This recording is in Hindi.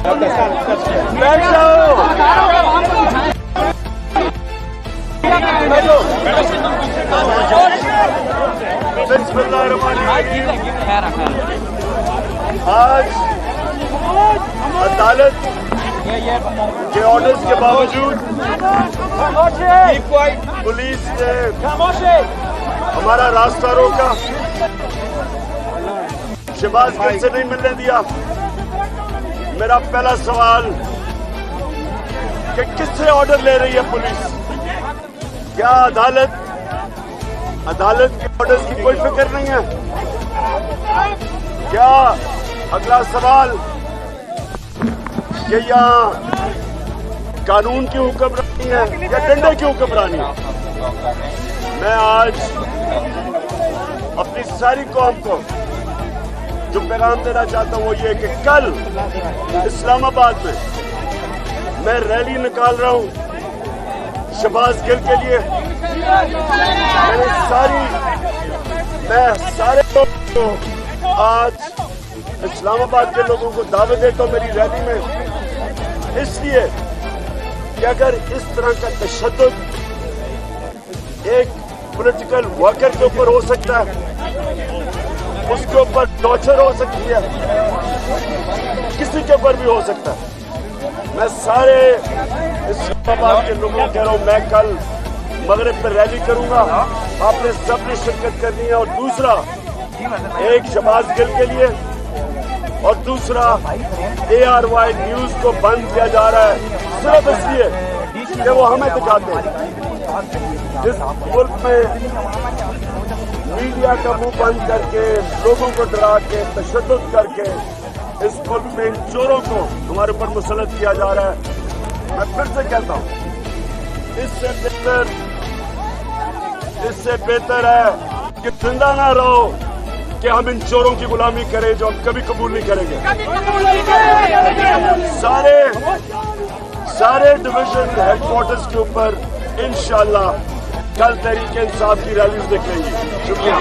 बैठ जाओ। आज अदालत के ऑर्डर्स के बावजूद पुलिस ने हमारा रास्ता रोका, शहबाज गिल से नहीं मिलने दिया। मेरा पहला सवाल कि किससे ऑर्डर ले रही है पुलिस? क्या अदालत के ऑर्डर्स की कोई फिक्र नहीं है? क्या अगला सवाल कि यहाँ कानून की हुक्मरानी है या डंडे की हुक्मरानी है? मैं आज अपनी सारी कौम को जो पैगाम देना चाहता हूँ वो ये कि कल इस्लामाबाद में मैं रैली निकाल रहा हूँ शहबाज गिल के लिए। मैं सारे लोगों को आज इस्लामाबाद के लोगों को दावत देता हूँ मेरी रैली में, इसलिए कि अगर इस तरह का तशद्दुद एक पॉलिटिकल वर्कर के ऊपर हो सकता है, उसके ऊपर टॉर्चर हो सकती है, किसी के ऊपर भी हो सकता है। मैं सारे इस्लामाबाद के लोगों को कह रहा हूँ, मैं कल मगरिब पर रैली करूंगा, आपने सबने शिरकत करनी है। और दूसरा, एक शहबाज गिल के लिए और दूसरा ARY न्यूज को बंद किया जा रहा है सिर्फ इसलिए कि वो हमें दिखाते हैं। इस मुल्क में मीडिया का मुंह बंद करके, लोगों को डरा के, तशद्दुद करके इस मुल्क में इन चोरों को हमारे ऊपर मुसल्लत किया जा रहा है। मैं फिर से कहता हूँ, इससे बेहतर है कि जिंदा ना रहो कि हम इन चोरों की गुलामी करें जो हम कभी कबूल नहीं करेंगे। सारे डिवीजन हेडक्वार्टर्स के ऊपर इंशाअल्लाह कल तहरीक इंसाफ की रैलीज देखेंगे। शुक्रिया।